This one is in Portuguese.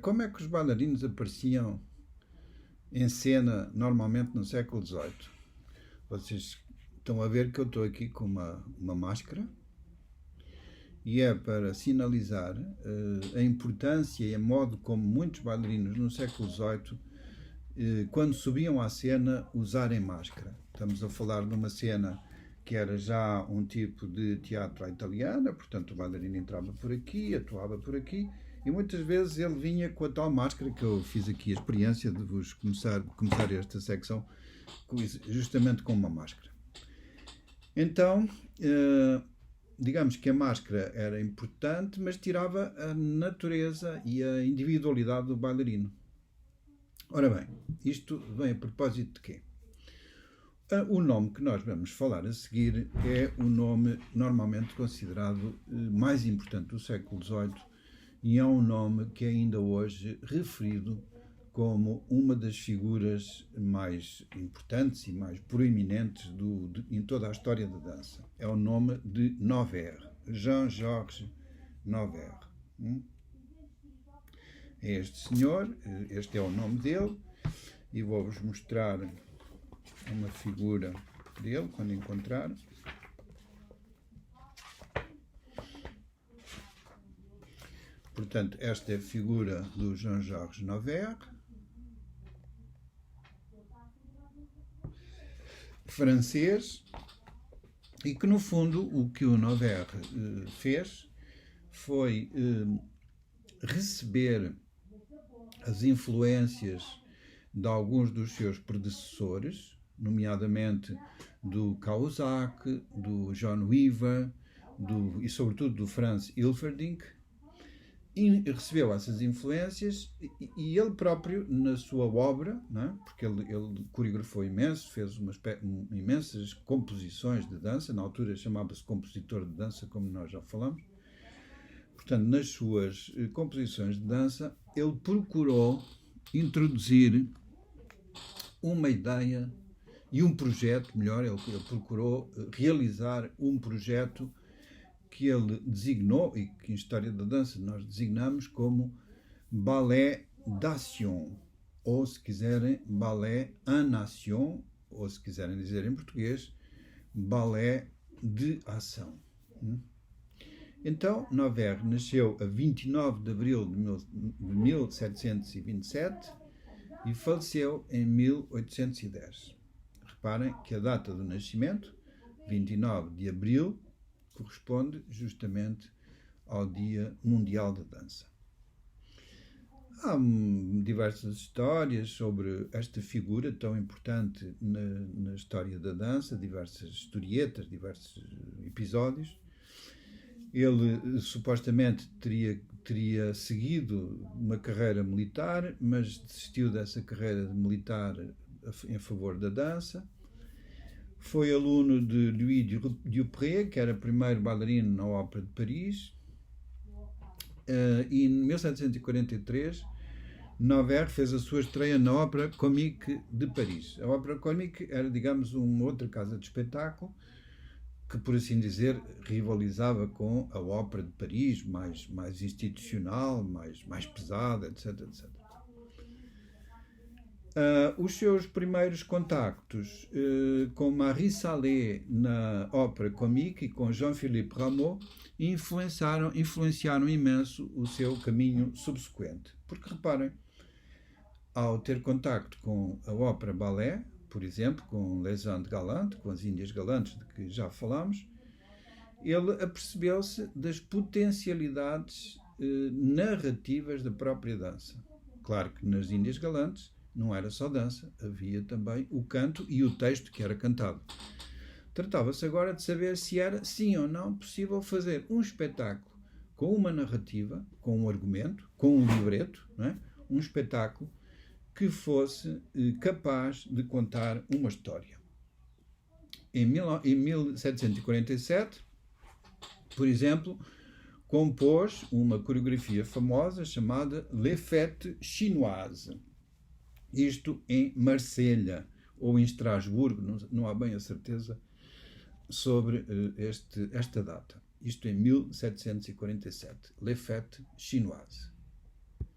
Como é que os bailarinos apareciam em cena normalmente no século XVIII? Vocês estão a ver que eu estou aqui com uma máscara e é para sinalizar a importância e a modo como muitos bailarinos no século XVIII, quando subiam à cena, usarem máscara. Estamos a falar de uma cena que era já um tipo de teatro à italiana, portanto o bailarino entrava por aqui, atuava por aqui, e muitas vezes ele vinha com a tal máscara que eu fiz aqui a experiência de vos começar esta secção justamente com uma máscara. Então, digamos que a máscara era importante, mas tirava a natureza e a individualidade do bailarino. Ora bem, isto vem a propósito de quê? O nome que nós vamos falar a seguir é o nome normalmente considerado mais importante do século XVIII e é um nome que é ainda hoje referido como uma das figuras mais importantes e mais proeminentes em toda a história da dança. É o nome de Noverre, Jean-Georges Noverre. É este senhor, este é o nome dele, e vou-vos mostrar uma figura dele quando encontrar. Portanto, esta é a figura do Jean-Georges Noverre, francês, e que no fundo o que o Noverre fez foi receber as influências de alguns dos seus predecessores, nomeadamente do Cahuzac, do John Weaver e sobretudo do Franz Hilferding, e recebeu essas influências e ele próprio, na sua obra, não é? Porque ele coreografou imenso, fez imensas composições de dança, na altura chamava-se compositor de dança, como nós já falamos. Portanto, nas suas composições de dança, ele procurou introduzir uma ideia e um projeto, melhor, ele procurou realizar um projeto que ele designou, e que em História da Dança nós designamos como Ballet d'Action, ou se quiserem, Ballet en Action, ou se quiserem dizer em português, Ballet de Ação. Então, Noverre nasceu a 29 de abril de 1727 e faleceu em 1810. Reparem que a data do nascimento, 29 de abril, corresponde justamente ao Dia Mundial da Dança. Há diversas histórias sobre esta figura tão importante na história da dança, diversas historietas, diversos episódios. Ele supostamente teria seguido uma carreira militar, mas desistiu dessa carreira militar em favor da dança. Foi aluno de Louis Dupré, que era primeiro bailarino na Ópera de Paris. E em 1743, Noverre fez a sua estreia na Ópera Comique de Paris. A Ópera Comique era, digamos, uma outra casa de espetáculo que, por assim dizer, rivalizava com a Ópera de Paris, mais institucional, mais pesada, etc. Os seus primeiros contactos com Marie Salé na Ópera Comique e com Jean-Philippe Rameau influenciaram imenso o seu caminho subsequente. Porque, reparem, ao ter contacto com a ópera ballet, por exemplo, com Les Indes Galantes, com as Índias Galantes de que já falámos, ele apercebeu-se das potencialidades narrativas da própria dança. Claro que nas Índias Galantes não era só dança, havia também o canto e o texto que era cantado. Tratava-se agora de saber se era, sim ou não, possível fazer um espetáculo com uma narrativa, com um argumento, com um livreto, não é? Um espetáculo que fosse capaz de contar uma história. Em 1747, por exemplo, compôs uma coreografia famosa chamada Les Fêtes Chinoises. Isto em Marselha ou em Estrasburgo, não há bem a certeza sobre esta data. Isto em 1747, Les Fêtes Chinoises.